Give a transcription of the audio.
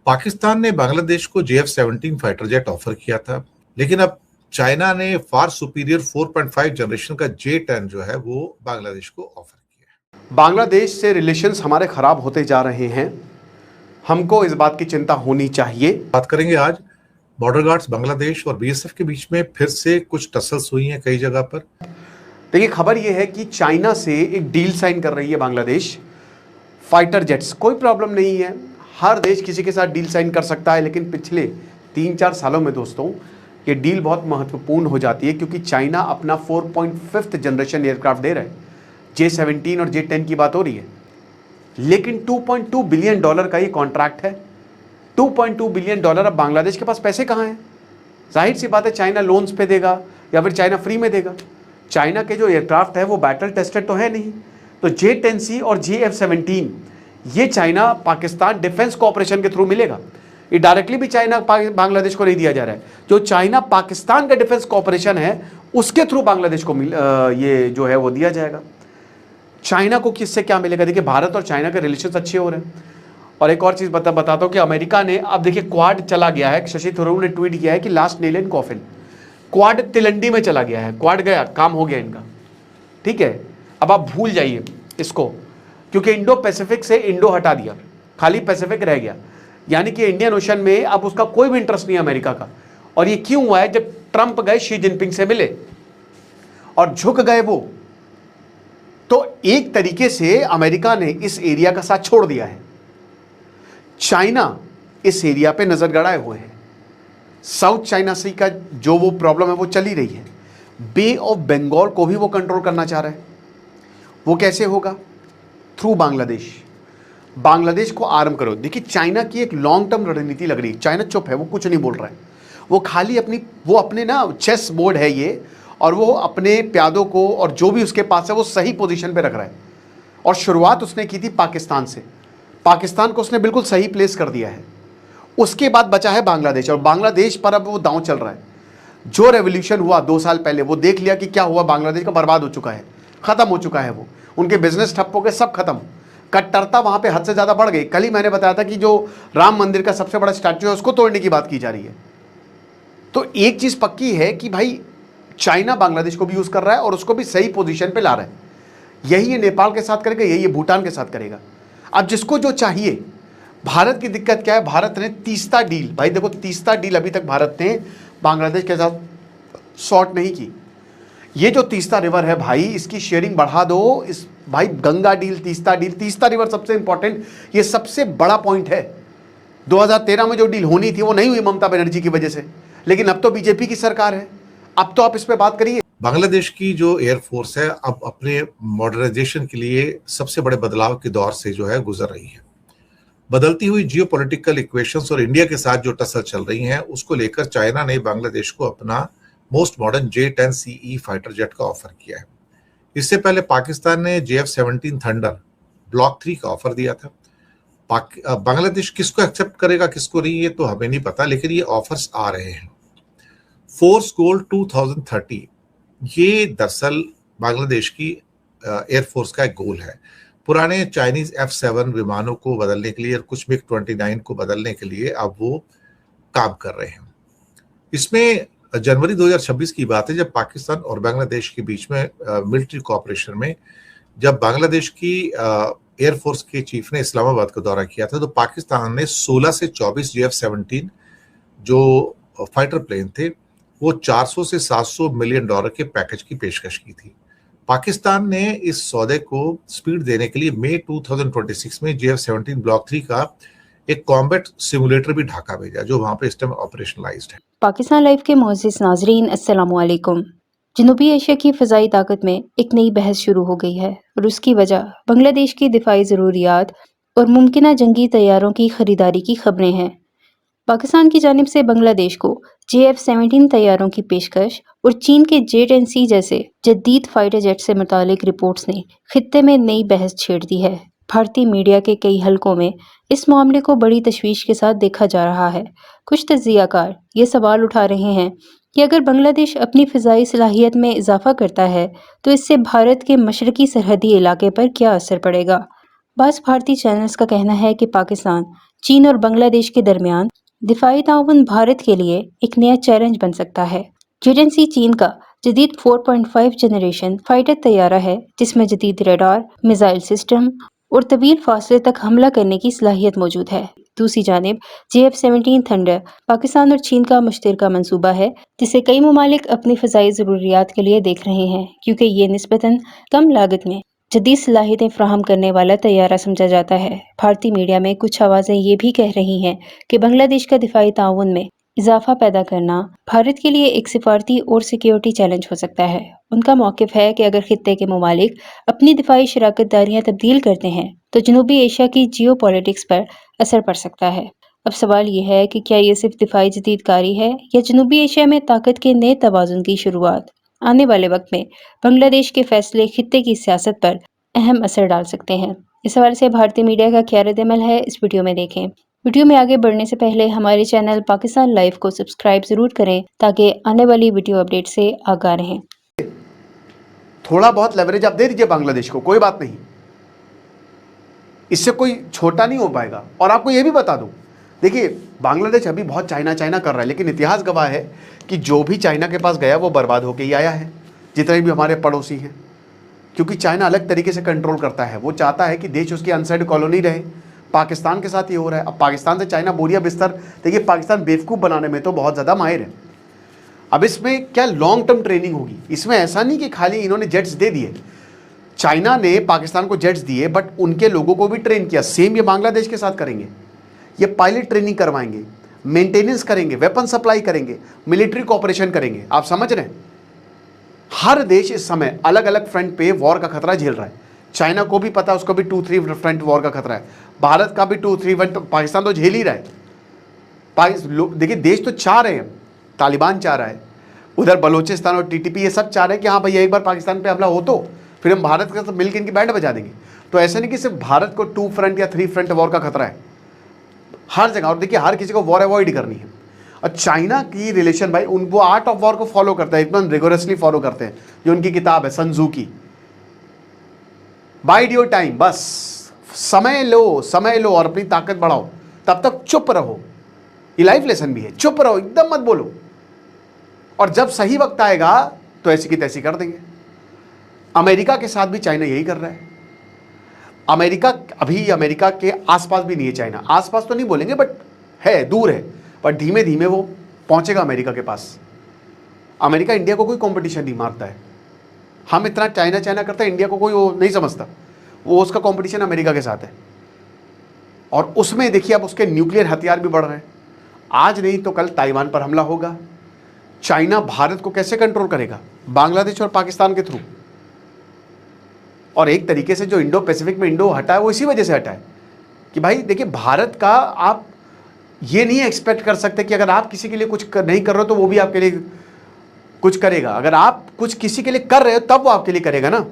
पाकिस्तान ने बांग्लादेश को JF-17 fighter jet offer किया था, लेकिन अब चाइना ने फार सुपीरियर 4.5 जनरेशन का J-10 जो है वो बांग्लादेश को ऑफर किया है। बांग्लादेश से रिलेशंस हमारे खराब होते जा रहे हैं, हमको इस बात की चिंता होनी चाहिए। बात करेंगे आज बॉर्डर गार्ड्स बांग्लादेश और BSF के बीच में फिर से कुछ टसल्स हुई हैं कई जगह पर। देखिए, खबर यह है कि चाइना से एक डील साइन कर रही है बांग्लादेश, फाइटर जेट्स। कोई प्रॉब्लम नहीं है, हर देश किसी के साथ डील साइन कर सकता है, लेकिन पिछले 3-4 सालों में दोस्तों ये डील बहुत महत्वपूर्ण हो जाती है, क्योंकि चाइना अपना 4.5 जनरेशन एयरक्राफ्ट दे रहा है। J-17 और J-10 की बात हो रही है, लेकिन $2.2 बिलियन का ये कॉन्ट्रैक्ट है। $2.2 बिलियन। अब बांग्लादेश के पास पैसे कहाँ हैं? जाहिर सी बात है, चाइना लोन्स पे देगा या फिर चाइना फ्री में देगा। चाइना के जो एयरक्राफ्ट है वो बैटल टेस्टेड तो है नहीं। तो J-10C और JF-17 ये चाइना पाकिस्तान डिफेंस कोऑपरेशन के थ्रू मिलेगा। ये डायरेक्टली भी चाइना बांग्लादेश को नहीं दिया जा रहा है। जो चाइना पाकिस्तान का डिफेंस कोऑपरेशन है उसके थ्रू बांग्लादेश को ये जो है वो दिया जाएगा। चाइना को किससे क्या मिलेगा? देखिए, भारत और चाइना के रिलेशन अच्छे हो रहे हैं। और एक और चीज़ बताता हूँ कि अमेरिका ने अब देखिए क्वाड चला गया है। शशि थरूर ने ट्वीट किया है कि last nail in coffin, Quad तिलंडी में चला गया है। क्वाड गया, काम हो गया इनका, ठीक है। अब आप भूल जाइए इसको, क्योंकि इंडो पैसिफिक से इंडो हटा दिया, खाली पैसिफिक रह गया। यानी कि इंडियन ओशन में अब उसका कोई भी इंटरेस्ट नहीं है अमेरिका का। और ये क्यों हुआ है? जब ट्रंप गए शी जिनपिंग से मिले और झुक गए वो, तो एक तरीके से अमेरिका ने इस एरिया का साथ छोड़ दिया है। चाइना इस एरिया पे नजर गड़ाए हुए हैं। साउथ चाइना सी का जो वो प्रॉब्लम है वो चली रही है। बे ऑफ बंगाल को भी वो कंट्रोल करना चाह रहा है। वो कैसे होगा? थ्रू बांग्लादेश। बांग्लादेश को आर्म करो। देखिए, चाइना की एक लॉन्ग टर्म रणनीति लग रही है। चाइना चुप है, वो कुछ नहीं बोल रहा है। वो खाली अपने ना चेस बोर्ड है ये, और वो अपने प्यादों को और जो भी उसके पास है वो सही पोजीशन पे रख रहा है। और शुरुआत उसने की थी पाकिस्तान से। पाकिस्तान को उसने बिल्कुल सही प्लेस कर दिया है। उसके बाद बचा है बांग्लादेश, और बांग्लादेश पर अब वो दांव चल रहा है। जो रेवोल्यूशन हुआ 2 साल पहले, वो देख लिया कि क्या हुआ। बांग्लादेश का बर्बाद हो चुका है, खत्म हो चुका है। वो उनके बिजनेस ठप्प हो गए, सब खत्म। कट्टरता वहां पे हद से ज्यादा बढ़ गई। कल ही मैंने बताया था कि जो राम मंदिर का सबसे बड़ा स्टैच्यू है उसको तोड़ने की बात की जा रही है। तो एक चीज पक्की है कि भाई चाइना बांग्लादेश को भी यूज कर रहा है और उसको भी सही पोजीशन पे ला रहा है। यही ये नेपाल के साथ करेगा, यही ये भूटान के साथ करेगा। अब जिसको जो चाहिए। भारत की दिक्कत क्या है? भारत ने तीस्ता डील, भाई देखो, तीस्ता डील अभी तक भारत ने बांग्लादेश के साथ सॉर्ट नहीं की। ये जो तीस्ता रिवर है भाई, इसकी शेयरिंग बढ़ा दो। इस भाई Ganga deal, Teesta deal, Teesta river सबसे इंपॉर्टेंट, ये सबसे बड़ा पॉइंट है। 2013 में जो डील होनी थी वो नहीं हुई ममता बनर्जी की वजह से, लेकिन अब तो बीजेपी की सरकार है। अब तो आप इस पे बात करिए। बांग्लादेश की जो एयरफोर्स है अब अपने मॉडर्नाइजेशन के लिए सबसे बड़े बदलाव के दौर से जो है गुजर रही है। बदलती हुई जियोपॉलिटिकल इक्वेशंस और इंडिया के साथ जो टसल चल रही हैं उसको लेकर चाइना ने बांग्लादेश को अपना most modern J-10CE fighter jet का ऑफर किया है। इससे पहले पाकिस्तान ने JF-17 थंडर ब्लॉक 3 का ऑफर दिया था। बांग्लादेश किसको एक्सेप्ट करेगा किसको नहीं, ये तो हमें नहीं पता, लेकिन ये ऑफर्स आ रहे हैं। फोर्स गोल 2030 ये दरअसल बांग्लादेश की एयरफोर्स का एक गोल है। पुराने चाइनीज F-7 विमानों को बदलने के लिए और कुछ MiG-29 को बदलने के लिए अब वो काम कर रहे हैं। इसमें जनवरी 2026 की बात है जब पाकिस्तान और बांग्लादेश के बीच में मिलिट्री कोऑपरेशन में जब बांग्लादेश की एयरफोर्स के चीफ ने इस्लामाबाद का दौरा किया था, तो पाकिस्तान ने 16 से 24 JF-17 जो फाइटर प्लेन थे वो 400 से 700 मिलियन डॉलर के पैकेज की पेशकश की थी। पाकिस्तान ने इस सौदे को स्पीड देने के लिए मई 2026 में JF-17 ब्लॉक 3 का एक कॉम्बैट सिमुलेटर भी ढाका भेजा, जो वहां पे इस टाइम ऑपरेशनलाइज्ड है। पाकिस्तान लाइव के मोअज़्ज़िज़ नाज़रीन, अस्सलामु अलैकुम। जनूबी एशिया की फ़ज़ाई ताकत में एक नई बहस शुरू हो गई है और उसकी वजह बांग्लादेश की दिफाई ज़रूरियात और मुमकिना जंगी तैयारों की खरीदारी की खबरें हैं। पाकिस्तान की जानिब से बांग्लादेश को JF-17 तैयारों की पेशकश और चीन के J-10C जैसे जदीद फाइटर जेट से मुतालिक रिपोर्ट्स ने खित्ते में नई बहस छेड़ दी है। भारतीय मीडिया के कई हलकों में इस मामले को बड़ी तशवीश के साथ देखा जा रहा है। कुछ तज्ज़ियाकार ये सवाल उठा रहे हैं कि अगर बांग्लादेश अपनी फ़िज़ाई सलाहियत में इजाफा करता है तो इससे भारत के मशरकी सरहदी इलाके पर क्या असर पड़ेगा। बाज़ भारतीय चैनल्स का कहना है कि पाकिस्तान चीन और बांग्लादेश के दरमियान दिफाई ताउन भारत के लिए एक नया चैलेंज बन सकता है। JC चीन का जदीद 4.5 जनरेशन फाइटर तैयारा है जिसमें जदीद रडार, मिसाइल सिस्टम और तवील फासले तक हमला करने की सलाहियत मौजूद है। दूसरी जानिब JF-17 थंडर पाकिस्तान और चीन का मुश्तरका मंसूबा है जिसे कई ममालिक अपनी फ़ज़ाई ज़रूरियात के लिए देख रहे हैं क्योंकि ये निस्बतन कम लागत में जदीद सलाहियतें फ्राहम करने वाला तैयारा समझा जाता है। भारतीय मीडिया में कुछ आवाज़ें ये भी कह रही हैं कि बांग्लादेश का दिफाई ताउन में इजाफा पैदा करना भारत के लिए एक सिफारती और सिक्योरिटी चैलेंज हो सकता है। उनका मौक़िफ़ है कि अगर खित्ते के ममालिक अपनी दिफाई शराकतदारियाँ तब्दील करते हैं तो जनूबी एशिया की जियोपॉलिटिक्स पर असर पड़ सकता है। अब सवाल ये है कि क्या ये सिर्फ दिफाई जदीदकारी है या जनूबी एशिया में ताकत के नए तवाज़ुन की शुरुआत। आने वाले वक्त में बांग्लादेश के फैसले खित्ते की सियासत पर अहम असर डाल सकते हैं। इस हवाले से भारतीय मीडिया का क्या रद्द-ए-अमल है, इस वीडियो में देखें। वीडियो में आगे बढ़ने से पहले हमारे चैनल पाकिस्तान लाइव को सब्सक्राइब जरूर करें ताकि आने वाली वीडियो अपडेट से आगाह रहें। थोड़ा बहुत लेवरेज आप दे दीजिए बांग्लादेश को, कोई बात नहीं, इससे कोई छोटा नहीं हो पाएगा। और आपको यह भी बता दूं, देखिए बांग्लादेश अभी बहुत चाइना चाइना कर रहा है, लेकिन इतिहास गवाह है कि जो भी चाइना के पास गया वो बर्बाद होकर ही आया है, जितने भी हमारे पड़ोसी हैं। क्योंकि चाइना अलग तरीके से कंट्रोल करता है, वो चाहता है कि देश उसकी अनसाइड कॉलोनी रहे। पाकिस्तान के साथ ये हो रहा है। अब पाकिस्तान से चाइना बोरिया बिस्तर, देखिए पाकिस्तान बेवकूफ़ बनाने में तो बहुत ज़्यादा माहिर है। अब इसमें क्या लॉन्ग टर्म ट्रेनिंग होगी, इसमें ऐसा नहीं कि खाली इन्होंने जेट्स दे दिए। चाइना ने पाकिस्तान को जेट्स दिए बट उनके लोगों को भी ट्रेन किया। सेम ये बांग्लादेश के साथ करेंगे, ये पायलट ट्रेनिंग करवाएंगे, मेंटेनेंस करेंगे, वेपन सप्लाई करेंगे, मिलिट्री कोऑपरेशन करेंगे। आप समझ रहे हैं, हर देश इस समय अलग अलग फ्रंट पे वॉर का खतरा झेल रहा है। चाइना को भी पता है, उसको भी 2-3 फ्रंट वॉर का खतरा है। भारत का भी 2-3 फ्रंट, पाकिस्तान तो झेल ही रहा है। देखिए देश तो चाह रहे हैं, तालिबान चाह रहा है, उधर बलोचिस्तान और TTP ये सब चाह रहे हैं कि हाँ भैया एक बार पाकिस्तान पे हमला हो तो फिर हम भारत के साथ मिलकर इनकी बैंड बजा देंगे। तो ऐसा नहीं कि सिर्फ भारत को 2 फ्रंट या 3 फ्रंट वॉर का खतरा है, हर जगह। और देखिए हर किसी को वॉर अवॉइड करनी है। और चाइना की रिलेशन भाई, वो आर्ट ऑफ वॉर को फॉलो करता है, एकदम रिगोरसली फॉलो करते हैं। जो उनकी किताब है सन त्जू की, बाइड योर टाइम, बस समय लो और अपनी ताकत बढ़ाओ, तब तक चुप रहो। ये लाइफ लेसन भी है, चुप रहो, एकदम मत बोलो, और जब सही वक्त आएगा तो ऐसी की तैसी कर देंगे। अमेरिका के साथ भी चाइना यही कर रहा है। अमेरिका के आसपास भी नहीं है चाइना, आसपास तो नहीं बोलेंगे बट है, दूर है, पर धीमे धीमे वो पहुंचेगा अमेरिका के पास। अमेरिका इंडिया को कोई कंपटीशन नहीं मारता है। हम इतना चाइना चाइना करते हैं, इंडिया को कोई वो नहीं समझता, वो उसका कंपटीशन अमेरिका के साथ है। और उसमें देखिए अब उसके न्यूक्लियर हथियार भी बढ़ रहे हैं। आज नहीं तो कल ताइवान पर हमला होगा। चाइना भारत को कैसे कंट्रोल करेगा? बांग्लादेश और पाकिस्तान के थ्रू। और एक तरीके से जो इंडो पैसिफिक में इंडो हटा है वो इसी वजह से हटा है कि भाई देखिए भारत का आप ये नहीं एक्सपेक्ट कर सकते कि अगर आप किसी के लिए कुछ नहीं कर रहे हो तो वो भी आपके लिए कुछ करेगा। अगर आप कुछ किसी के लिए कर रहे हो तब वो आपके लिए करेगा ना।